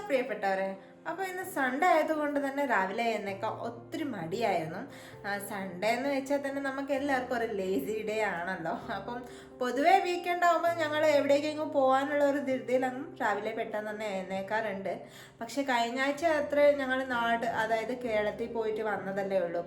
പ്രിയപ്പെട്ടവരെ, അപ്പോൾ ഇന്ന് സൺഡേ ആയതുകൊണ്ട് തന്നെ രാവിലെ എന്നൊക്കെ ഒത്തിരി മടിയായിരുന്നു. സൺഡേ എന്ന് വെച്ചാൽ തന്നെ നമുക്ക് എല്ലാവർക്കും ഒരു ലേസി ഡേ ആണല്ലോ. അപ്പം പൊതുവേ വീക്കെൻഡ് ആകുമ്പോൾ ഞങ്ങൾ എവിടേക്കെങ്കിലും പോകാനുള്ള ഒരു ധൃതിയിലൊന്നും രാവിലെ പെട്ടെന്ന് തന്നെ എഴുന്നേക്കാറുണ്ട്. പക്ഷെ കഴിഞ്ഞ ആഴ്ച അത്ര ഞങ്ങൾ അതായത് കേരളത്തിൽ പോയിട്ട് വന്നതല്ലേ ഉള്ളൂ.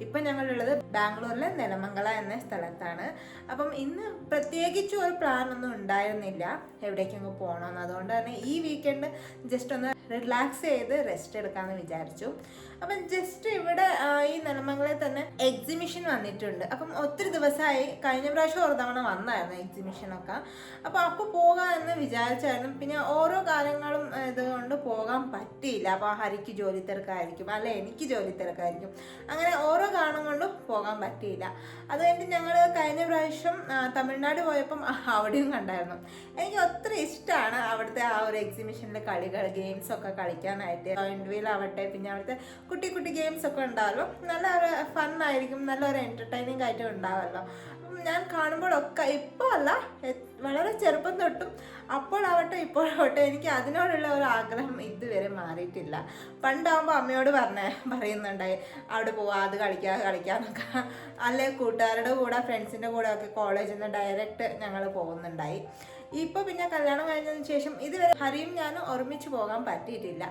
ഇപ്പം ഞങ്ങളുള്ളത് ബാംഗ്ലൂരിലെ നെലമംഗല എന്ന സ്ഥലത്താണ്. അപ്പം ഇന്ന് പ്രത്യേകിച്ച് ഒരു പ്ലാൻ ഒന്നും ഉണ്ടായിരുന്നില്ല എവിടേക്കെങ്കിലും പോകണമെന്ന്. അതുകൊണ്ട് തന്നെ ഈ വീക്കെൻഡ് ജസ്റ്റ് ഒന്ന് റിലാക്സ് ചെയ്ത് റെസ്റ്റ് എടുക്കാമെന്ന് വിചാരിച്ചു. അപ്പം ജസ്റ്റ് ഇവിടെ ഈ നെലമംഗലയിൽ തന്നെ എക്സിബിഷൻ വന്നിട്ടുണ്ട്. അപ്പം ഒത്തിരി ദിവസമായി, കഴിഞ്ഞ പ്രാവശ്യം ഒരു തവണ വന്നായിരുന്നു എക്സിബിഷനൊക്കെ. അപ്പോൾ പോകാമെന്ന് വിചാരിച്ചായിരുന്നു. പിന്നെ ഓരോ കാര്യങ്ങളും ഇതുകൊണ്ട് പോകാൻ പറ്റിയില്ല. അപ്പോൾ ഹരിക്ക് ജോലി തിരക്കായിരിക്കും, അല്ലെ എനിക്ക് ജോലി തിരക്കായിരിക്കും, അങ്ങനെ ഓരോ കാരണം കൊണ്ടും പോകാൻ പറ്റിയില്ല. അത് കഴിഞ്ഞിട്ട് ഞങ്ങൾ കഴിഞ്ഞ പ്രാവശ്യം തമിഴ്നാട് പോയപ്പം അവിടെയും കണ്ടായിരുന്നു. എനിക്ക് ഒത്തിരി ഇഷ്ടമാണ് അവിടുത്തെ ആ ഒരു എക്സിബിഷനിലെ കളികൾ, ഗെയിംസ് ഒക്കെ കളിക്കാനായിട്ട്. ജോയിന്റ് വീൽ ആവട്ടെ, പിന്നെ അവിടുത്തെ കുട്ടി കുട്ടി ഗെയിംസ് ഒക്കെ ഉണ്ടാവല്ലോ, നല്ല ഒരു ഫണ്ണായിരിക്കും, നല്ലൊരു എൻ്റർടൈനിങ് ആയിട്ടും ഉണ്ടാവല്ലോ. അപ്പം ഞാൻ കാണുമ്പോഴൊക്കെ, ഇപ്പോൾ അല്ല, വളരെ ചെറുപ്പം തൊട്ടും അപ്പോഴാവട്ടെ ഇപ്പോഴാവട്ടെ എനിക്ക് അതിനോടുള്ള ഒരു ആഗ്രഹം ഇതുവരെ മാറിയിട്ടില്ല. പണ്ടാകുമ്പോൾ അമ്മയോട് പറയുന്നുണ്ടായി അവിടെ പോവാ, അത് കളിക്കാന്നൊക്കെ. അല്ലെ കൂട്ടുകാരുടെ കൂടെ, ഫ്രണ്ട്സിൻ്റെ കൂടെ ഒക്കെ കോളേജിൽ നിന്ന് ഡയറക്റ്റ് ഞങ്ങൾ പോകുന്നുണ്ടായി. ഇപ്പോൾ പിന്നെ കല്യാണം കഴിഞ്ഞതിന് ശേഷം ഇതുവരെ ഹരിയും ഞാനും ഒരുമിച്ച് പോകാൻ പറ്റിയിട്ടില്ല.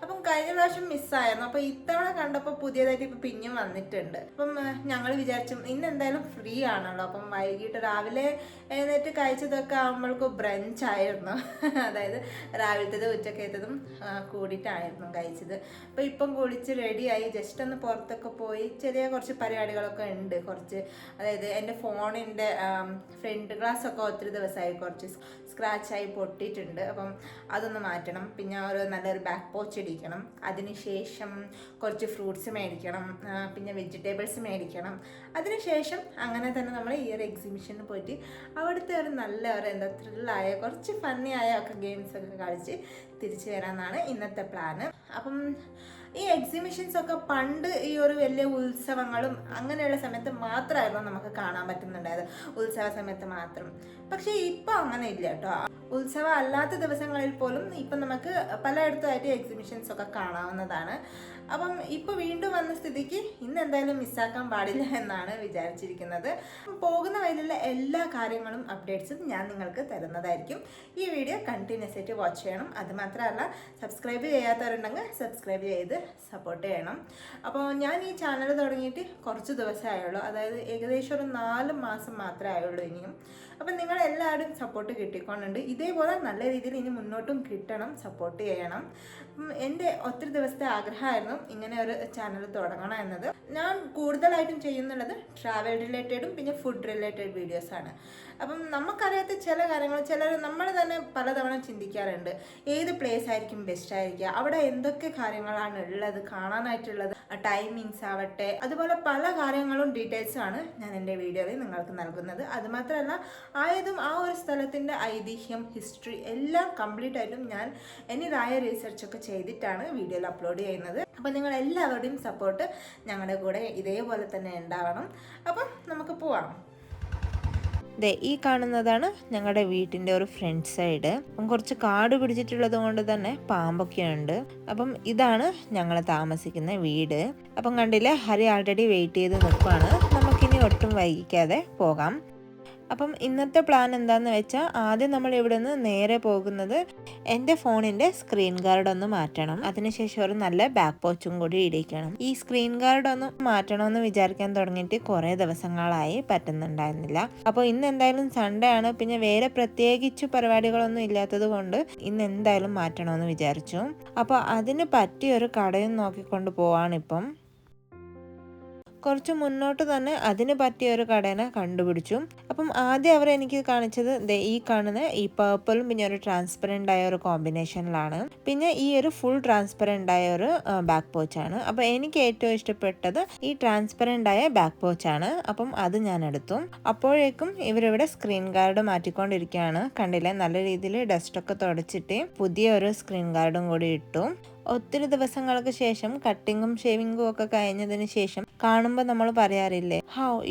അപ്പം കഴിഞ്ഞ പ്രാവശ്യം മിസ്സായിരുന്നു. അപ്പോൾ ഇത്തവണ കണ്ടപ്പോൾ പുതിയതായിട്ട് ഇപ്പം പിന്നെയും വന്നിട്ടുണ്ട്. അപ്പം ഞങ്ങൾ വിചാരിച്ചു ഇന്ന് എന്തായാലും ഫ്രീ ആണല്ലോ, അപ്പം വൈകിട്ട് രാവിലെ എഴുന്നേറ്റ് കഴിച്ചതൊക്കെ ആകുമ്പോഴേക്കും ബ്രഞ്ച് ആയിരുന്നു. അതായത് രാവിലത്തേത് ഉച്ചക്കത്തേതും കൂടിയിട്ടായിരുന്നു കഴിച്ചത്. അപ്പോൾ ഇപ്പം കുളിച്ച് റെഡിയായി ജസ്റ്റ് ഒന്ന് പുറത്തൊക്കെ പോയി ചെറിയ കുറച്ച് പരിപാടികളൊക്കെ ഉണ്ട്. അതായത് എൻ്റെ ഫോണിൻ്റെ ഫ്രണ്ട് ഗ്ലാസ് ഒക്കെ ഒത്തിരി ദിവസമായി കുറച്ച് സ്ക്രാച്ചായി പൊട്ടിയിട്ടുണ്ട്. അപ്പം അതൊന്ന് മാറ്റണം. പിന്നെ നല്ലൊരു ബാക്ക് പോച്ച് ഇടിക്കണം. അതിനുശേഷം കുറച്ച് ഫ്രൂട്ട്സ് മേടിക്കണം, പിന്നെ വെജിറ്റബിൾസ് മേടിക്കണം. അതിനുശേഷം അങ്ങനെ തന്നെ നമ്മൾ ഈ ഒരു എക്സിബിഷന് പോയിട്ട് അവിടുത്തെ ഒരു നല്ല ഒരു ത്രില്ലായ കുറച്ച് ഫണ്ണിയായ ഒക്കെ ഗെയിംസ് ഒക്കെ കളിച്ച് തിരിച്ചു വരാമെന്നാണ് ഇന്നത്തെ പ്ലാന്. അപ്പം ഈ എക്സിബിഷൻസ് ഒക്കെ പണ്ട് ഈ ഒരു വലിയ ഉത്സവങ്ങളും അങ്ങനെയുള്ള സമയത്ത് മാത്രമായിരുന്നു നമുക്ക് കാണാൻ പറ്റുന്നുണ്ടായത്, ഉത്സവ സമയത്ത് മാത്രം. പക്ഷേ ഇപ്പം അങ്ങനെ ഇല്ല കേട്ടോ. ഉത്സവം അല്ലാത്ത ദിവസങ്ങളിൽ പോലും ഇപ്പം നമുക്ക് പലയിടത്തുമായിട്ട് എക്സിബിഷൻസ് ഒക്കെ കാണാവുന്നതാണ്. അപ്പം ഇപ്പോൾ വീണ്ടും വന്ന സ്ഥിതിക്ക് ഇന്ന് എന്തായാലും മിസ്സാക്കാൻ പാടില്ല എന്നാണ് വിചാരിച്ചിരിക്കുന്നത്. പോകുന്ന വഴിയിലുള്ള എല്ലാ കാര്യങ്ങളും അപ്ഡേറ്റ്സും ഞാൻ നിങ്ങൾക്ക് തരുന്നതായിരിക്കും. ഈ വീഡിയോ കണ്ടിന്യൂസ് ആയിട്ട് വാച്ച് ചെയ്യണം. അതുമാത്രമല്ല, സബ്സ്ക്രൈബ് ചെയ്യാത്തവരുണ്ടെങ്കിൽ സബ്സ്ക്രൈബ് ചെയ്ത് സപ്പോർട്ട് ചെയ്യണം. അപ്പോൾ ഞാൻ ഈ ചാനൽ തുടങ്ങിയിട്ട് കുറച്ച് ദിവസമേ ആയുള്ളൂ, അതായത് ഏകദേശം ഒരു 4 മാസം മാത്രമേ ആയുള്ളൂ ഇനിയും. അപ്പം നിങ്ങളെല്ലാവരും സപ്പോർട്ട് കിട്ടിക്കൊണ്ടുണ്ട്. ഇതേപോലെ നല്ല രീതിയിൽ ഇനി മുന്നോട്ടും കിട്ടണം, സപ്പോർട്ട് ചെയ്യണം. എൻ്റെ ഒത്തിരി ദിവസത്തെ ആഗ്രഹമായിരുന്നു ഇങ്ങനെ ഒരു ചാനൽ തുടങ്ങണം എന്നത്. ഞാൻ കൂടുതലായിട്ടും ചെയ്യുന്നുള്ളത് ട്രാവൽ റിലേറ്റഡും പിന്നെ ഫുഡ് റിലേറ്റഡ് വീഡിയോസാണ്. അപ്പം നമുക്കറിയാത്ത ചില കാര്യങ്ങൾ നമ്മൾ തന്നെ പലതവണ ചിന്തിക്കാറുണ്ട്, ഏത് പ്ലേസ് ആയിരിക്കും ബെസ്റ്റ് ആയിരിക്കുക, അവിടെ എന്തൊക്കെ കാര്യങ്ങളാണ് ഉള്ളത്, കാണാനായിട്ടുള്ളത്, ടൈമിങ്സ് ആവട്ടെ, അതുപോലെ പല കാര്യങ്ങളും ഡീറ്റെയിൽസുമാണ് ഞാൻ എൻ്റെ വീഡിയോയിൽ നിങ്ങൾക്ക് നൽകുന്നത്. അതുമാത്രമല്ല, ആയതും ആ ഒരു സ്ഥലത്തിൻ്റെ ഐതിഹ്യം, ഹിസ്റ്ററി എല്ലാം കംപ്ലീറ്റ് ആയിട്ടും ഞാൻ എന്നതായ റിസർച്ചൊക്കെ ചെയ്തിട്ടാണ് വീഡിയോയിൽ അപ്ലോഡ് ചെയ്യുന്നത്. അപ്പം നിങ്ങൾ എല്ലാവരുടെയും സപ്പോർട്ട് ഞങ്ങളുടെ കൂടെ ഇതേപോലെ തന്നെ ഉണ്ടാവണം. അപ്പം നമുക്ക് പോവാം. ഈ കാണുന്നതാണ് ഞങ്ങളുടെ വീട്ടിൻ്റെ ഒരു ഫ്രണ്ട് സൈഡ്. അപ്പം കുറച്ച് കാട് പിടിച്ചിട്ടുള്ളത് കൊണ്ട് തന്നെ പാമ്പൊക്കെ ഉണ്ട്. അപ്പം ഇതാണ് ഞങ്ങൾ താമസിക്കുന്ന വീട്. അപ്പം കണ്ടില്ലേ, ഹരി ആൾറെഡി വെയിറ്റ് ചെയ്ത് നിൽക്കുകയാണ്. നമുക്കിനി ഒട്ടും വൈകിക്കാതെ പോകാം. അപ്പം ഇന്നത്തെ പ്ലാൻ എന്താണെന്ന് വെച്ചാൽ, ആദ്യം നമ്മൾ ഇവിടെ നിന്ന് നേരെ പോകുന്നത് എൻ്റെ ഫോണിൻ്റെ സ്ക്രീൻ ഗാർഡ് ഒന്ന് മാറ്റണം. അതിനുശേഷം ഒരു നല്ല ബാക്ക് പോച്ചും കൂടി ഇടിക്കണം. ഈ സ്ക്രീൻ ഗാർഡ് ഒന്ന് മാറ്റണമെന്ന് വിചാരിക്കാൻ തുടങ്ങിയിട്ട് കുറേ ദിവസങ്ങളായി, പറ്റുന്നുണ്ടായിരുന്നില്ല. അപ്പോൾ ഇന്ന് എന്തായാലും സൺഡേ ആണ്, പിന്നെ വേറെ പ്രത്യേകിച്ച് പരിപാടികളൊന്നും ഇല്ലാത്തത് കൊണ്ട് ഇന്ന് എന്തായാലും മാറ്റണമെന്ന് വിചാരിച്ചു. അപ്പോൾ അതിന് പറ്റിയൊരു കടയും നോക്കിക്കൊണ്ട് പോവാണിപ്പം. കുറച്ച് മുന്നോട്ട് തന്നെ അതിന് പറ്റിയ ഒരു കടേനെ കണ്ടുപിടിച്ചു. അപ്പം ആദ്യം അവർ എനിക്ക് കാണിച്ചത് ഈ കാണുന്ന ഈ പേർപ്പിളും പിന്നെ ഒരു ട്രാൻസ്പെറൻ്റ് ആയ ഒരു കോമ്പിനേഷനിലാണ്. പിന്നെ ഈ ഒരു ഫുൾ ട്രാൻസ്പെറൻ്റ് ആയ ഒരു ബാക്ക് പോച്ചാണ്. അപ്പം എനിക്ക് ഏറ്റവും ഇഷ്ടപ്പെട്ടത് ഈ ട്രാൻസ്പെറൻ്റ് ആയ ബാക്ക് പോച്ചാണ്. അപ്പം അത് ഞാൻ എടുത്തു. അപ്പോഴേക്കും ഇവരിവിടെ സ്ക്രീൻ ഗാർഡ് മാറ്റിക്കൊണ്ടിരിക്കുകയാണ്. കണ്ടില്ലേ, നല്ല രീതിയിൽ ഡസ്റ്റൊക്കെ തുടച്ചിട്ട് പുതിയ ഒരു സ്ക്രീൻ ഗാർഡും കൂടി ഇട്ടു. ഒത്തിരി ദിവസങ്ങൾക്ക് ശേഷം കട്ടിങ്ങും ഷേവിങ്ങും ഒക്കെ കഴിഞ്ഞതിന് ശേഷം കാണുമ്പോൾ നമ്മൾ പറയാറില്ലേ,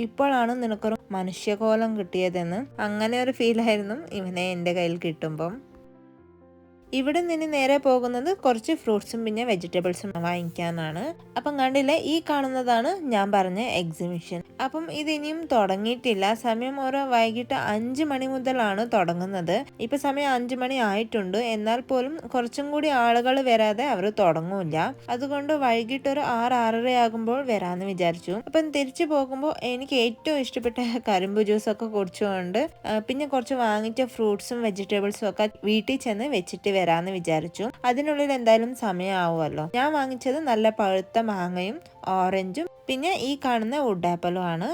ഇപ്പോഴാണ് നിനക്കൊരു മനുഷ്യകോലം കിട്ടിയതെന്ന്. അങ്ങനെ ഒരു ഫീലായിരുന്നു ഇവനെ എൻ്റെ കയ്യിൽ കിട്ടുമ്പം. ഇവിടെ നിന്ന് നേരെ പോകുന്നത് കുറച്ച് ഫ്രൂട്ട്സും പിന്നെ വെജിറ്റബിൾസും വാങ്ങിക്കാനാണ്. അപ്പം കണ്ടില്ലേ, ഈ കാണുന്നതാണ് ഞാൻ പറഞ്ഞ എക്സിബിഷൻ. അപ്പം ഇതിനിയും തുടങ്ങിയിട്ടില്ല. സമയം ഒരു വൈകിട്ട് 5 മണി മുതലാണ് തുടങ്ങുന്നത്. ഇപ്പൊ സമയം 5 മണി ആയിട്ടുണ്ട്. എന്നാൽ പോലും കുറച്ചും കൂടി ആളുകൾ വരാതെ അവർ തുടങ്ങൂല. അതുകൊണ്ട് വൈകിട്ട് ഒരു 6-6:30 ആകുമ്പോൾ വരാന്ന് വിചാരിച്ചു. അപ്പം തിരിച്ചു പോകുമ്പോൾ എനിക്ക് ഏറ്റവും ഇഷ്ടപ്പെട്ട കരിമ്പ് ജ്യൂസൊക്കെ കുടിച്ചുകൊണ്ട് പിന്നെ കുറച്ച് വാങ്ങിച്ച ഫ്രൂട്ട്സും വെജിറ്റബിൾസും ഒക്കെ വീട്ടിൽ ചെന്ന് വെച്ചിട്ട് വരാന്ന് വിചാരിച്ചു. അതിനുള്ളിൽ എന്തായാലും സമയമാവുമല്ലോ. ഞാൻ വാങ്ങിച്ചത് നല്ല പഴുത്ത മാങ്ങയും ഓറഞ്ചും പിന്നെ ഈ കാണുന്ന വുഡ് ആപ്പിളും ആണ്.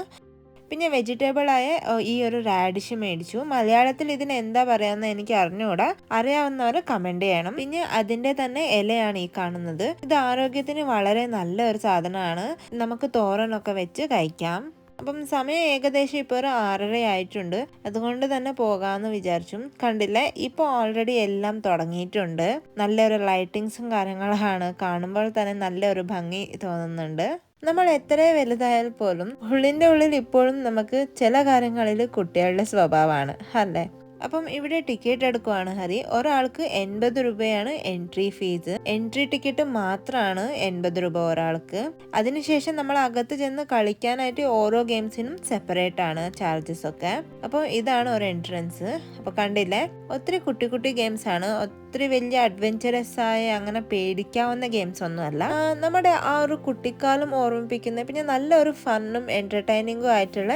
പിന്നെ വെജിറ്റബിൾ ആയ ഈ ഒരു റാഡിഷ് മേടിച്ചു. മലയാളത്തിൽ ഇതിന് എന്താ പറയാന്ന് എനിക്ക് അറിഞ്ഞുകൂടാ. അറിയാവുന്നവർ കമന്റ് ചെയ്യണം. പിന്നെ അതിന്റെ തന്നെ ഇലയാണ് ഈ കാണുന്നത്. ഇത് ആരോഗ്യത്തിന് വളരെ നല്ല ഒരു സാധനമാണ്. നമുക്ക് തോരനൊക്കെ വെച്ച് കഴിക്കാം. അപ്പം സമയം ഏകദേശം ഇപ്പോൾ ഒരു 6:30 ആയിട്ടുണ്ട്. അതുകൊണ്ട് തന്നെ പോകാമെന്ന് വിചാരിച്ചു. കണ്ടില്ലേ, ഇപ്പോൾ ഓൾറെഡി എല്ലാം തുടങ്ങിയിട്ടുണ്ട്. നല്ലൊരു ലൈറ്റിങ്സും കാര്യങ്ങളാണ്. കാണുമ്പോൾ തന്നെ നല്ലൊരു ഭംഗി തോന്നുന്നുണ്ട്. നമ്മൾ എത്ര വലുതായാൽ പോലും ഉള്ളിൻ്റെ ഉള്ളിൽ ഇപ്പോഴും നമുക്ക് ചില കാര്യങ്ങളിൽ കുട്ടികളുടെ സ്വഭാവമാണ് അല്ലേ. അപ്പം ഇവിടെ ടിക്കറ്റ് എടുക്കുവാണ് ഹരി. ഒരാൾക്ക് 80 രൂപയാണ് എൻട്രി ഫീസ്. എൻട്രി ടിക്കറ്റ് മാത്രമാണ് 80 രൂപ ഒരാൾക്ക്. അതിനുശേഷം നമ്മൾ അകത്ത് ചെന്ന് കളിക്കാനായിട്ട് ഓരോ ഗെയിംസിനും സെപ്പറേറ്റ് ആണ് ചാർജസ് ഒക്കെ. അപ്പോൾ ഇതാണ് ഒരു എൻട്രൻസ്. അപ്പോൾ കണ്ടില്ലേ, ഒത്തിരി കുട്ടി കുട്ടി ഗെയിംസ് ആണ്. ഒത്തിരി വലിയ അഡ്വെഞ്ചറസ് ആയ അങ്ങനെ പേടിക്കാവുന്ന ഗെയിംസ് ഒന്നുമല്ല. നമ്മുടെ ആ ഒരു കുട്ടിക്കാലം ഓർമ്മിപ്പിക്കുന്ന പിന്നെ നല്ലൊരു ഫണ്ണും എന്റർടൈനിങ്ങും ആയിട്ടുള്ള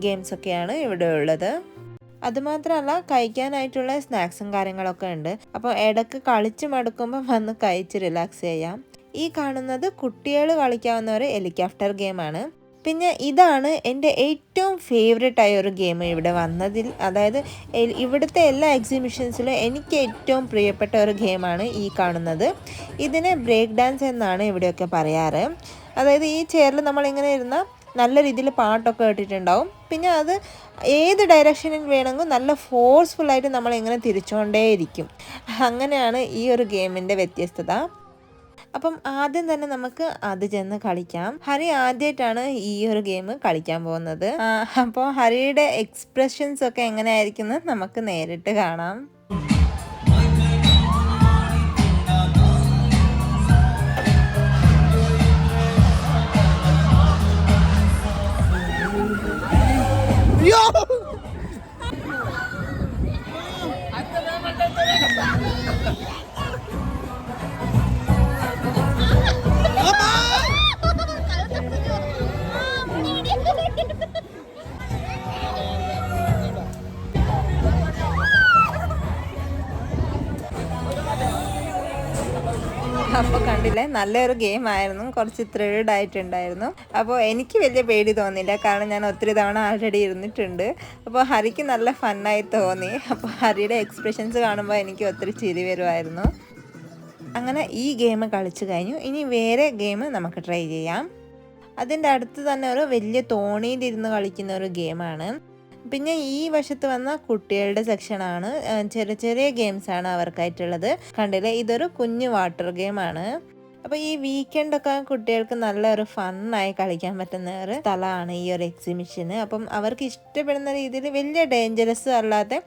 ഗെയിംസ് ഒക്കെയാണ് ഇവിടെ ഉള്ളത്. അതുമാത്രമല്ല കഴിക്കാനായിട്ടുള്ള സ്നാക്സും കാര്യങ്ങളൊക്കെ ഉണ്ട്. അപ്പോൾ ഇടയ്ക്ക് കളിച്ച് മടുക്കുമ്പോൾ വന്ന് കഴിച്ച് റിലാക്സ് ചെയ്യാം. ഈ കാണുന്നത് കുട്ടികൾ കളിക്കാവുന്ന ഒരു ഹെലികോപ്റ്റർ ഗെയിമാണ്. പിന്നെ ഇതാണ് എൻ്റെ ഏറ്റവും ഫേവറേറ്റ് ആയ ഒരു ഗെയിം ഇവിടെ വന്നതിൽ. അതായത് ഇവിടുത്തെ എല്ലാ എക്സിബിഷൻസിലും എനിക്ക് ഏറ്റവും പ്രിയപ്പെട്ട ഒരു ഗെയിമാണ് ഈ കാണുന്നത്. ഇതിനെ ബ്രേക്ക് ഡാൻസ് എന്നാണ് ഇവിടെയൊക്കെ പറയാറ്. അതായത് ഈ ചെയറിൽ നമ്മളിങ്ങനെ ഇരുന്ന നല്ല രീതിയിൽ പാട്ടൊക്കെ കേട്ടിട്ടുണ്ടാവും. പിന്നെ അത് ഏത് ഡയറക്ഷനിൽ വേണമെങ്കിൽ നല്ല ഫോഴ്സ്ഫുള്ളായിട്ട് നമ്മളിങ്ങനെ തിരിച്ചുകൊണ്ടേയിരിക്കും. അങ്ങനെയാണ് ഈ ഒരു ഗെയിമിൻ്റെ വ്യത്യസ്തത. അപ്പം ആദ്യം തന്നെ നമുക്ക് അത് ചെന്ന് കളിക്കാം. ഹരി ആദ്യമായിട്ടാണ് ഈ ഒരു ഗെയിം കളിക്കാൻ പോകുന്നത്. അപ്പോൾ ഹരിയുടെ എക്സ്പ്രഷൻസ് ഒക്കെ എങ്ങനെയായിരിക്കും നമുക്ക് നേരിട്ട് കാണാം. അപ്പോൾ കണ്ടില്ലേ, നല്ലൊരു ഗെയിം ആയിരുന്നു. കുറച്ച് ത്രില്ഡ് ആയിട്ടുണ്ടായിരുന്നു. അപ്പോൾ എനിക്ക് വലിയ പേടി തോന്നിയില്ല, കാരണം ഞാൻ ഒത്തിരി തവണ ആൾറെഡി ഇരുന്നിട്ടുണ്ട്. അപ്പോൾ ഹരിക്ക് നല്ല ഫണ്ണായി തോന്നി. അപ്പോൾ ഹരിയുടെ എക്സ്പ്രഷൻസ് കാണുമ്പോൾ എനിക്ക് ഒത്തിരി ചിരി വരുമായിരുന്നു. അങ്ങനെ ഈ ഗെയിം കളിച്ചു കഴിഞ്ഞു. ഇനി വേറെ ഗെയിം നമുക്ക് ട്രൈ ചെയ്യാം. അതിൻ്റെ അടുത്ത് തന്നെ ഒരു വലിയ തോണിയിലിരുന്ന് കളിക്കുന്ന ഒരു ഗെയിമാണ്. പിന്നെ ഈ വശത്ത് വന്ന കുട്ടികളുടെ സെക്ഷനാണ്. ചെറിയ ചെറിയ ഗെയിംസാണ് അവർക്കായിട്ടുള്ളത്. കണ്ടില്ലേ, ഇതൊരു കുഞ്ഞു വാട്ടർ ഗെയിമാണ്. അപ്പോൾ ഈ വീക്കെൻഡൊക്കെ കുട്ടികൾക്ക് നല്ലൊരു ഫണ്ണായി കളിക്കാൻ പറ്റുന്ന ഒരു സ്ഥലമാണ് ഈ ഒരു എക്സിബിഷന്. അപ്പം അവർക്ക് ഇഷ്ടപ്പെടുന്ന രീതിയിൽ വലിയ ഡേഞ്ചറസ് അല്ലാത്ത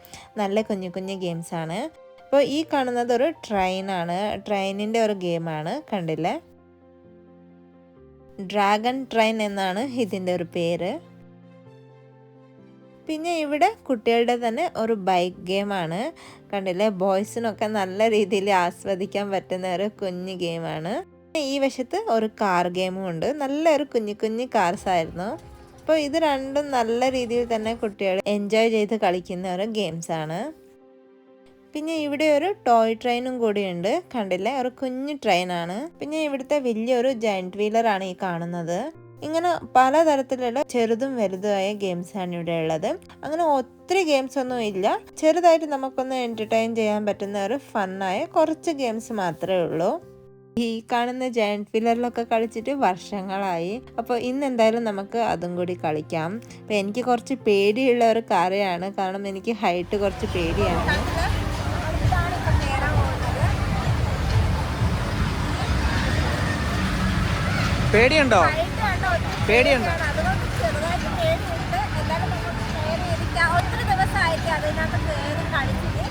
നല്ല കുഞ്ഞു കുഞ്ഞു ഗെയിംസാണ്. അപ്പോൾ ഈ കാണുന്നത് ഒരു ട്രെയിനാണ്. ട്രെയിനിൻ്റെ ഒരു ഗെയിമാണ്. കണ്ടില്ലേ, ഡ്രാഗൺ ട്രെയിൻ എന്നാണ് ഇതിൻ്റെ ഒരു പേര്. പിന്നെ ഇവിടെ കുട്ടികളുടെ തന്നെ ഒരു ബൈക്ക് ഗെയിമാണ്. കണ്ടില്ലേ, ബോയ്സിനൊക്കെ നല്ല രീതിയിൽ ആസ്വദിക്കാൻ പറ്റുന്ന ഒരു കുഞ്ഞു ഗെയിമാണ്. ഈ വശത്ത് ഒരു കാർ ഗെയിമും ഉണ്ട്. നല്ലൊരു കുഞ്ഞു കുഞ്ഞു കാർസ് ആയിരുന്നു. അപ്പോൾ ഇത് രണ്ടും നല്ല രീതിയിൽ തന്നെ കുട്ടികൾ എൻജോയ് ചെയ്ത് കളിക്കുന്ന ഒരു ഗെയിംസാണ്. പിന്നെ ഇവിടെ ഒരു ടോയ് ട്രെയിനും കൂടിയുണ്ട്. കണ്ടില്ലേ, ഒരു കുഞ്ഞു ട്രെയിനാണ്. പിന്നെ ഇവിടുത്തെ വലിയൊരു ജയന്റ് വീലറാണ് ഈ കാണുന്നത്. ഇങ്ങനെ പലതരത്തിലുള്ള ചെറുതും വലുതുമായ ഗെയിംസാണ് ഇവിടെ ഉള്ളത്. അങ്ങനെ ഒത്തിരി ഗെയിംസ് ഒന്നും ഇല്ല. ചെറുതായിട്ട് നമുക്കൊന്ന് എന്റർടൈൻ ചെയ്യാൻ പറ്റുന്ന ഒരു ഫണ്ണായ കുറച്ച് ഗെയിംസ് മാത്രമേ ഉള്ളൂ. ഈ കാണുന്ന ജയന്റ് വീലറിലൊക്കെ കളിച്ചിട്ട് വർഷങ്ങളായി. അപ്പോൾ ഇന്ന് എന്തായാലും നമുക്ക് അതും കൂടി കളിക്കാം. അപ്പം എനിക്ക് കുറച്ച് പേടിയുള്ള ഒരു കാര്യമാണ്, കാരണം എനിക്ക് ഹൈറ്റ് കുറച്ച് പേടിയാണ്. പേടിയുണ്ടോ? പേടിയുണ്ടോ? ഒത്തിരി ദിവസമായിട്ട് അതിനകത്ത് കയറി കളിച്ചിട്ട്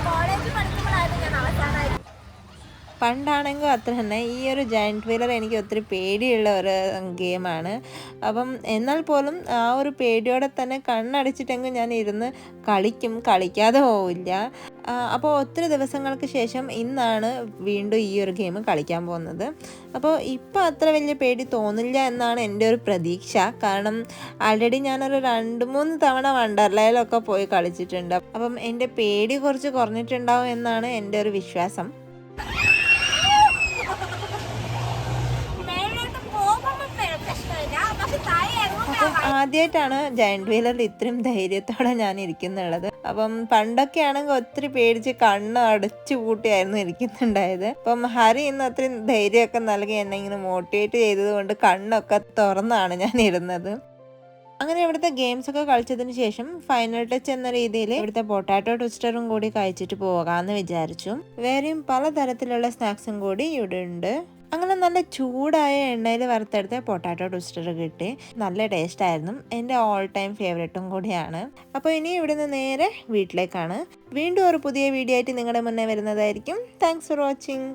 കോളേജിൽ പഠിക്കുമ്പോഴായിരുന്നു ഞാൻ പണ്ടാണെങ്കിൽ അത്ര തന്നെ ഈ ഒരു ജയൻറ്റ് വീലർ എനിക്ക് ഒത്തിരി പേടിയുള്ള ഒരു ഗെയിമാണ്. അപ്പം എന്നാൽ പോലും ആ ഒരു പേടിയോടെ തന്നെ കണ്ണടച്ചിട്ടെങ്കിൽ ഞാൻ ഇരുന്ന് കളിക്കാതെ പോവില്ല. അപ്പോൾ ഒത്തിരി ദിവസങ്ങൾക്ക് ശേഷം ഇന്നാണ് വീണ്ടും ഈ ഒരു ഗെയിം കളിക്കാൻ പോകുന്നത്. അപ്പോൾ ഇപ്പോൾ അത്ര വലിയ പേടി തോന്നില്ല എന്നാണ് എൻ്റെ ഒരു പ്രതീക്ഷ. കാരണം ആൾറെഡി ഞാനൊരു 2-3 തവണ വണ്ടർലയിലൊക്കെ പോയി കളിച്ചിട്ടുണ്ട്. അപ്പം എൻ്റെ പേടി കുറച്ച് കുറഞ്ഞിട്ടുണ്ടാവും എന്നാണ് എൻ്റെ ഒരു വിശ്വാസം. അപ്പം ആദ്യമായിട്ടാണ് ജയൻറ്റ് വീലറിൽ ഇത്രയും ധൈര്യത്തോടെ ഞാൻ ഇരിക്കുന്നുള്ളത്. അപ്പം പണ്ടൊക്കെ ആണെങ്കിൽ ഒത്തിരി പേടിച്ച് കണ്ണ് അടച്ചു പൂട്ടിയായിരുന്നു ഇരിക്കുന്നുണ്ടായത്. അപ്പം ഹരി ഇന്ന് അത്രയും ധൈര്യമൊക്കെ നൽകി എന്നെ ഇങ്ങനെ മോട്ടിവേറ്റ് ചെയ്തത് കൊണ്ട് കണ്ണൊക്കെ തുറന്നാണ് ഞാൻ ഇരുന്നത്. അങ്ങനെ ഇവിടുത്തെ ഗെയിംസ് ഒക്കെ കളിച്ചതിന് ശേഷം ഫൈനൽ ടച്ച് എന്ന രീതിയിൽ ഇവിടുത്തെ പൊട്ടാറ്റോ ട്വിസ്റ്ററും കൂടി കഴിച്ചിട്ട് പോകാമെന്ന് വിചാരിച്ചു. വേറെയും പലതരത്തിലുള്ള സ്നാക്സും കൂടി ഇവിടെ ഉണ്ട്. അങ്ങനെ നല്ല ചൂടായ എണ്ണയിൽ വറുത്തെടുത്ത പൊട്ടാറ്റോ ട്വിസ്റ്റർ കിട്ടി. നല്ല ടേസ്റ്റ് ആയിരുന്നു. എൻ്റെ ഓൾ ടൈം ഫേവറേറ്റും കൂടിയാണ്. അപ്പോൾ ഇനി ഇവിടുന്ന് നേരെ വീട്ടിലേക്കാണ്. വീണ്ടും ഒരു പുതിയ വീഡിയോ ആയിട്ട് നിങ്ങളുടെ മുന്നേ വരുന്നതായിരിക്കും. Thanks for watching.